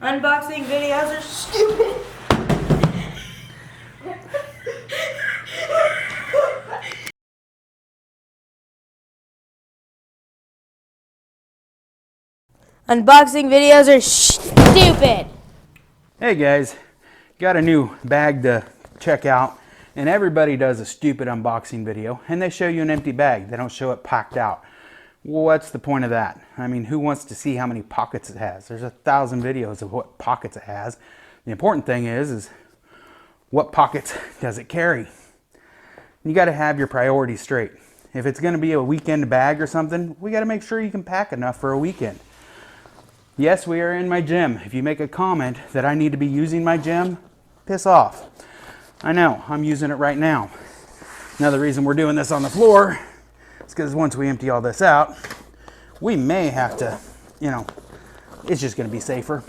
Unboxing videos are stupid. Unboxing videos are stupid. Hey guys, got a new bag to check out, and everybody does a stupid unboxing video and they show you an empty bag. They don't show it packed out. What's the point of that? I mean, who wants to see how many pockets it has? There's 1,000 videos of what pockets it has. The important thing is what pockets does it carry? You got to have your priorities straight. If it's going to be a weekend bag or something, we got to make sure you can pack enough for a weekend. Yes, we are in my gym. If you make a comment that I need to be using my gym, piss off. I know, I'm using it right now. Another reason we're doing this on the floor is because once we empty all this out, we may have to, it's just going to be safer.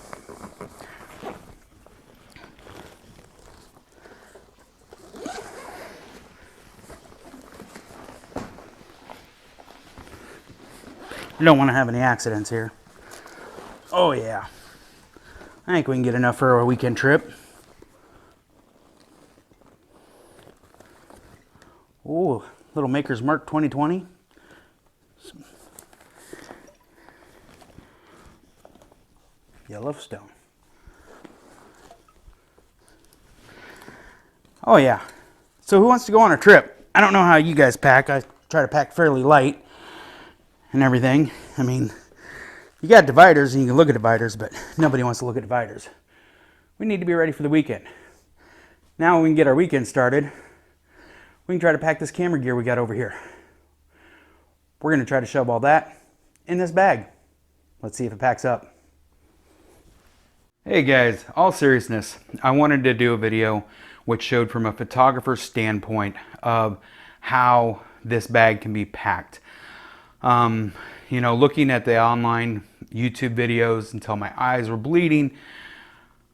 You don't want to have any accidents here. Oh yeah, I think we can get enough for a weekend trip. Oh, little Maker's Mark 2020. Yellowstone. Oh yeah, so who wants to go on a trip? I don't know how you guys pack. I try to pack fairly light and everything. I mean, you got dividers and you can look at dividers, but nobody wants to look at dividers. We need to be ready for the weekend. Now we can get our weekend started. We can try to pack this camera gear we got over here. We're going to try to shove all that in this bag. Let's see if it packs up. Hey guys, all seriousness, I wanted to do a video which showed from a photographer's standpoint of how this bag can be packed. Looking at the online YouTube videos until my eyes were bleeding,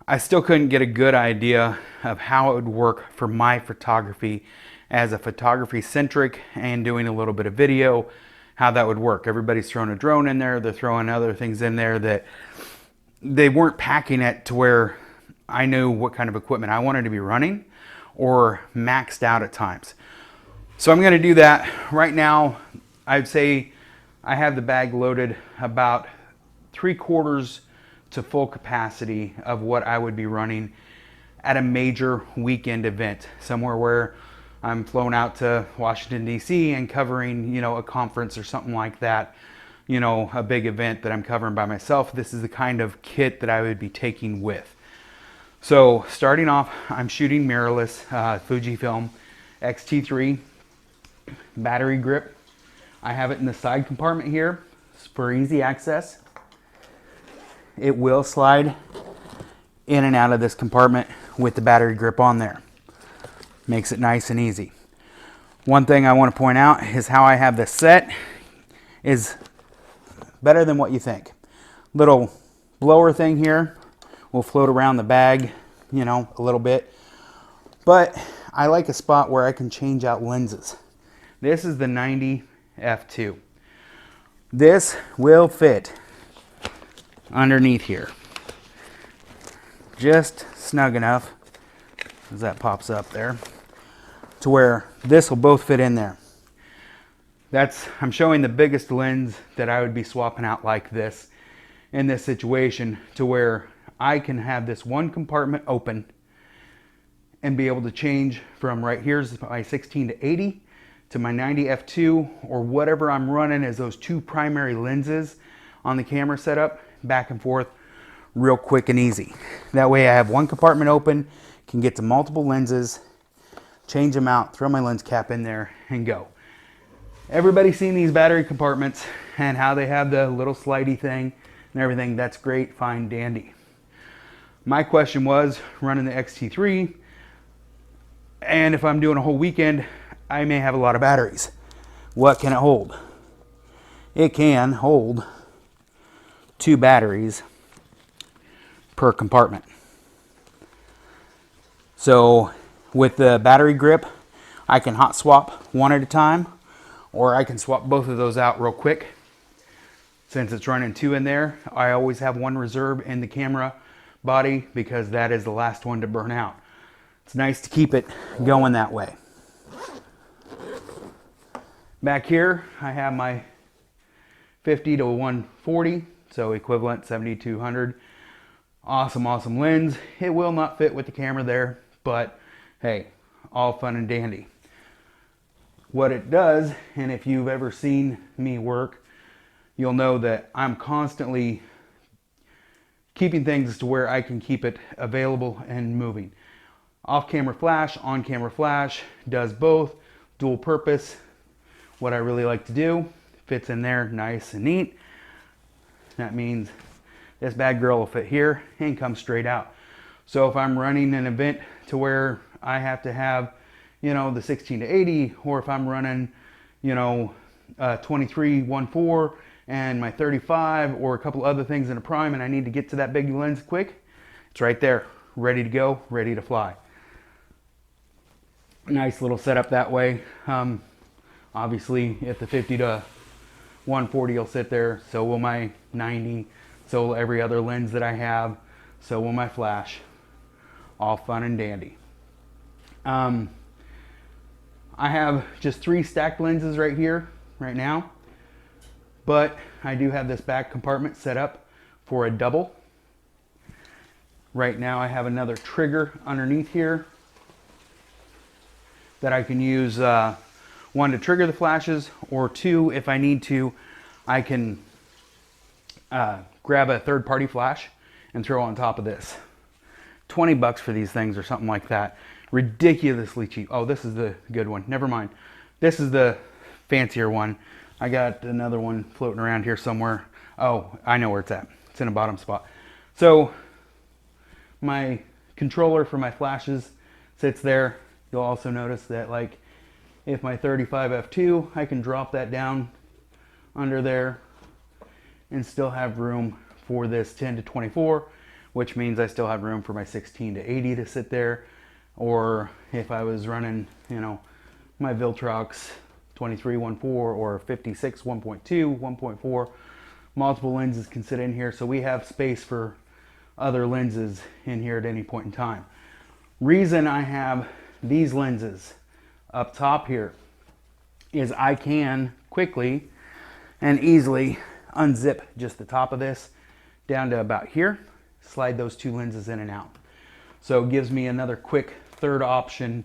I still couldn't get a good idea of how it would work for my photography as a photography centric and doing a little bit of video, how that would work. Everybody's throwing a drone in there, they're throwing other things in there that they weren't packing it to where I knew what kind of equipment I wanted to be running or maxed out at times. So I'm going to do that right now. I'd say I have the bag loaded about 3/4 to full capacity of what I would be running at a major weekend event, somewhere where I'm flown out to Washington, D.C. and covering, a conference or something like that, a big event that I'm covering by myself. This is the kind of kit that I would be taking with. So starting off, I'm shooting mirrorless Fujifilme XT3 battery grip. I have it in the side compartment here for easy access. It will slide in and out of this compartment with the battery grip on there. Makes it nice and easy. One thing I want to point out is how I have this set is better than what you think. Little blower thing here will float around the bag, a little bit. But I like a spot where I can change out lenses. This is the 90 f2. This will fit underneath here. Just snug enough, as that pops up there, to where this will both fit in there. I'm showing the biggest lens that I would be swapping out like this in this situation, to where I can have this one compartment open and be able to change from right here's my 16 to 80 to my 90 f2 or whatever I'm running as those two primary lenses on the camera setup, back and forth real quick and easy. That way I have one compartment open, can get to multiple lenses, change them out, throw my lens cap in there and go. Everybody's seen these battery compartments and how they have the little slidey thing and everything. That's great, fine, dandy. My question was running the XT3, and if I'm doing a whole weekend, I may have a lot of batteries. What can it hold? It can hold 2 batteries per compartment. So with the battery grip, I can hot swap one at a time, or I can swap both of those out real quick. Since it's running 2 in there, I always have one reserve in the camera body because that is the last one to burn out. It's nice to keep it going that way. Back here, I have my 50 to 140, so equivalent 7200. Awesome, awesome lens. It will not fit with the camera there, but hey, all fun and dandy. What it does, and if you've ever seen me work, you'll know that I'm constantly keeping things to where I can keep it available and moving. Off-camera flash, on-camera flash, does both, dual purpose. What I really like to do, fits in there nice and neat. That means this bad girl will fit here and come straight out. So if I'm running an event to where I have to have, you know, the 16 to 80, or if I'm running, you know, 23 1.4 and my 35 or a couple other things in a prime and I need to get to that big lens quick, it's right there, ready to go, ready to fly. Nice little setup that way. Obviously if the 50 to 140 will sit there, so will my 90, so will every other lens that I have, so will my flash. All fun and dandy. I have just 3 stacked lenses right here, right now, but I do have this back compartment set up for a double. Right now I have another trigger underneath here that I can use, 1 to trigger the flashes, or 2 if I need to, I can grab a third-party flash and throw on top of this. 20 bucks for these things or something like that. Ridiculously cheap. Oh, this is the good one. Never mind. This is the fancier one. I got another one floating around here somewhere. Oh, I know where it's at. It's in a bottom spot. So my controller for my flashes sits there. You'll also notice that, like, if my 35 f2, I can drop that down under there and still have room for this 10 to 24, which means I still have room for my 16 to 80 to sit there. Or if I was running, you know, my Viltrox 23 1.4 or 56 1.2, 1.4, multiple lenses can sit in here, so we have space for other lenses in here at any point in time. Reason I have these lenses up top here is I can quickly and easily unzip just the top of this down to about here, slide those 2 lenses in and out. So it gives me another quick third option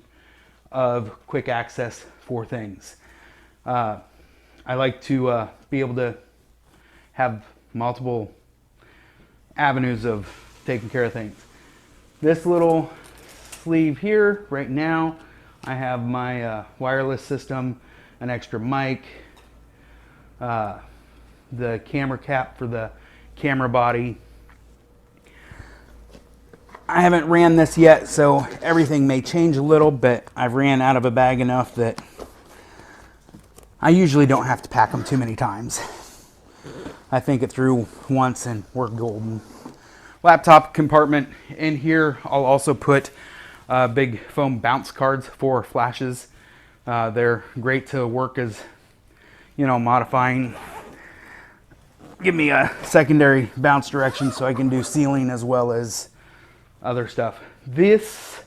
of quick access for things. I like to be able to have multiple avenues of taking care of things. This little sleeve here, right now, I have my wireless system, an extra mic, the camera cap for the camera body. I haven't ran this yet, so everything may change a little, but I've ran out of a bag enough that I usually don't have to pack them too many times. I think it through once and we're golden. Laptop compartment in here. I'll also put big foam bounce cards for flashes. They're great to work as, you know, modifying. Give me a secondary bounce direction so I can do ceiling as well as other stuff. This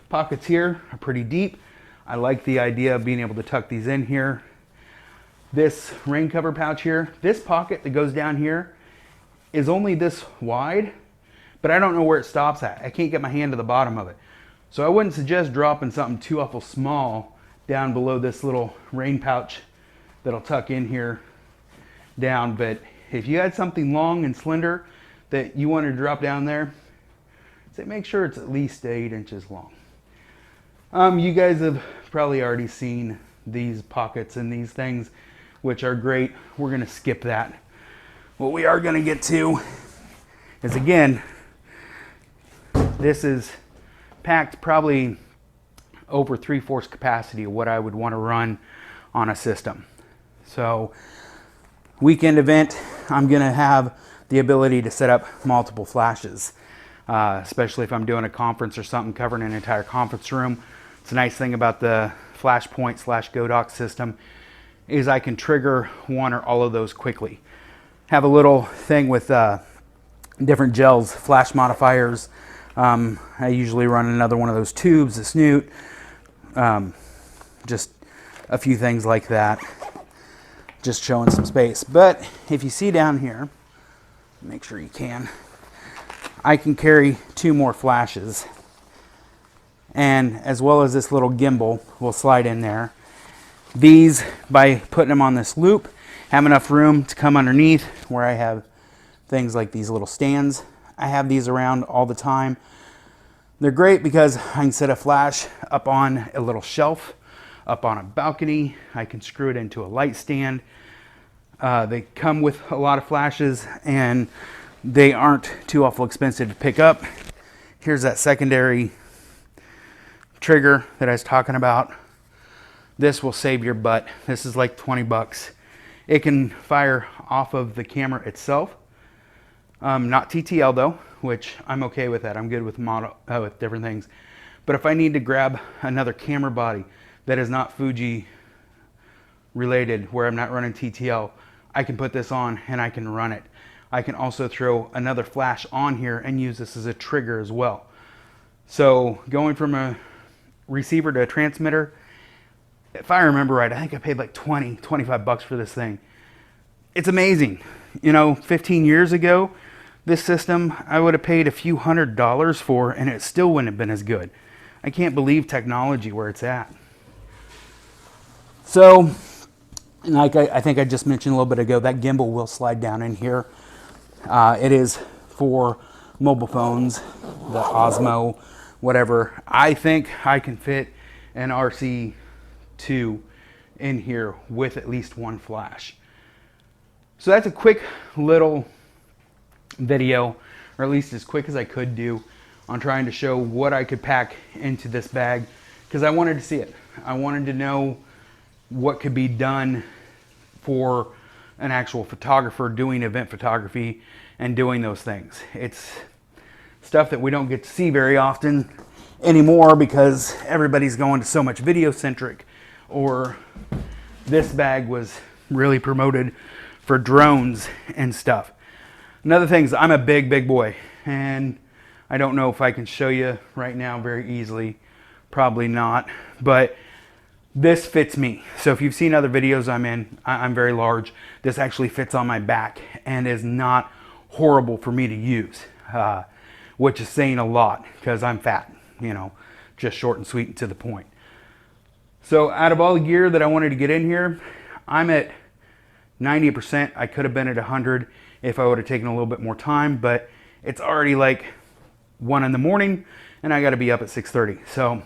pockets here are pretty deep. I like the idea of being able to tuck these in here. This rain cover pouch here, this pocket that goes down here is only this wide, but I don't know where it stops at. I can't get my hand to the bottom of it. So I wouldn't suggest dropping something too awful small down below this little rain pouch that'll tuck in here down. But if you had something long and slender that you want to drop down there, say make sure it's at least 8 inches long. You guys have probably already seen these pockets and these things, which are great. We're going to skip that. What we are going to get to is, again, this is packed probably over 3/4 capacity of what I would want to run on a system. So weekend event, I'm going to have the ability to set up multiple flashes, especially if I'm doing a conference or something, covering an entire conference room. It's a nice thing about the Flashpoint / Godox system is I can trigger one or all of those quickly. Have a little thing with different gels, flash modifiers. I usually run another one of those tubes, a snoot, just a few things like that, just showing some space. But if you see down here, make sure you can, I can carry 2 more flashes, and as well as this little gimbal will slide in there. These, by putting them on this loop, have enough room to come underneath where I have things like these little stands. I have these around all the time. They're great because I can set a flash up on a little shelf, up on a balcony. I can screw it into a light stand. They come with a lot of flashes and they aren't too awful expensive to pick up. Here's that secondary trigger that I was talking about. This will save your butt. This is like 20 bucks. It can fire off of the camera itself. Not TTL though, which I'm okay with that. I'm good with with different things. But if I need to grab another camera body that is not Fuji related, where I'm not running TTL, I can put this on and I can run it. I can also throw another flash on here and use this as a trigger as well. So going from a receiver to a transmitter, if I remember right, I think I paid like 20, 25 bucks for this thing. It's amazing. You know, 15 years ago, this system I would have paid a few $100s for and it still wouldn't have been as good. I can't believe technology where it's at. So, like I think I just mentioned a little bit ago, that gimbal will slide down in here. It is for mobile phones, the Osmo, whatever. I think I can fit an RC2 in here with at least 1 flash. So that's a quick little video, or at least as quick as I could do, on trying to show what I could pack into this bag, because I wanted to see it. I wanted to know what could be done for an actual photographer doing event photography and doing those things. It's stuff that we don't get to see very often anymore because everybody's going to so much video centric, or this bag was really promoted for drones and stuff. Another thing is I'm a big boy, and I don't know if I can show you right now very easily, probably not, but this fits me. So if you've seen other videos I'm in, I'm very large. This actually fits on my back and is not horrible for me to use, which is saying a lot because I'm fat, you know, just short and sweet and to the point. So out of all the gear that I wanted to get in here, I'm at 90%. I could have been at 100 if I would have taken a little bit more time, but it's already like 1 in the morning and I got to be up at 6:30. So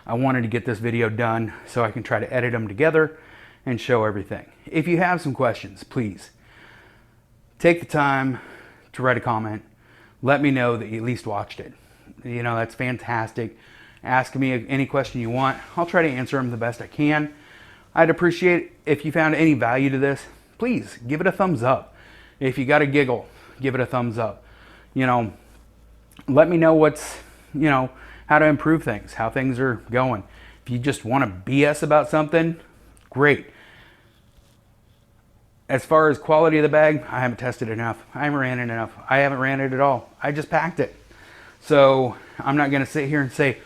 I wanted to get this video done so I can try to edit them together and show everything. If you have some questions, please take the time to write a comment. Let me know that you at least watched it. You know, that's fantastic. Ask me any question you want. I'll try to answer them the best I can. I'd appreciate if you found any value to this. Please give it a thumbs up. If you got a giggle, give it a thumbs up. You know, let me know what's, you know, how to improve things, how things are going. If you just want to BS about something, great. As far as quality of the bag, I haven't tested it enough. I haven't ran it enough. I haven't ran it at all. I just packed it. So I'm not going to sit here and say,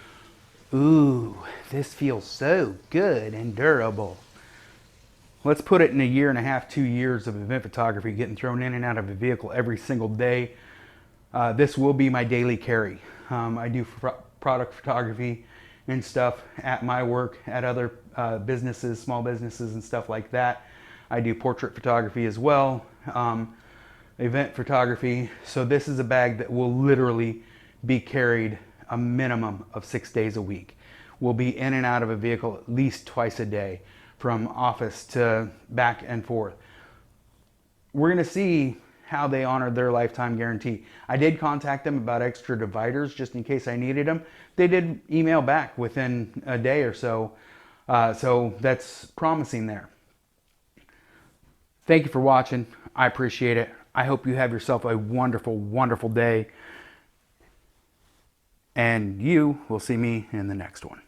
ooh, this feels so good and durable. Let's put it in a year and a half, 2 years of event photography, getting thrown in and out of a vehicle every single day. This will be my daily carry. I do product photography and stuff at my work, at other businesses, small businesses and stuff like that. I do portrait photography as well, event photography. So this is a bag that will literally be carried a minimum of 6 days a week. We'll be in and out of a vehicle at least twice a day, from office to back and forth. We're gonna see how they honored their lifetime guarantee. I did contact them about extra dividers just in case I needed them. They did email back within a day or so, so that's promising there. Thank you for watching. I appreciate it. I hope you have yourself a wonderful, wonderful day. And you will see me in the next one.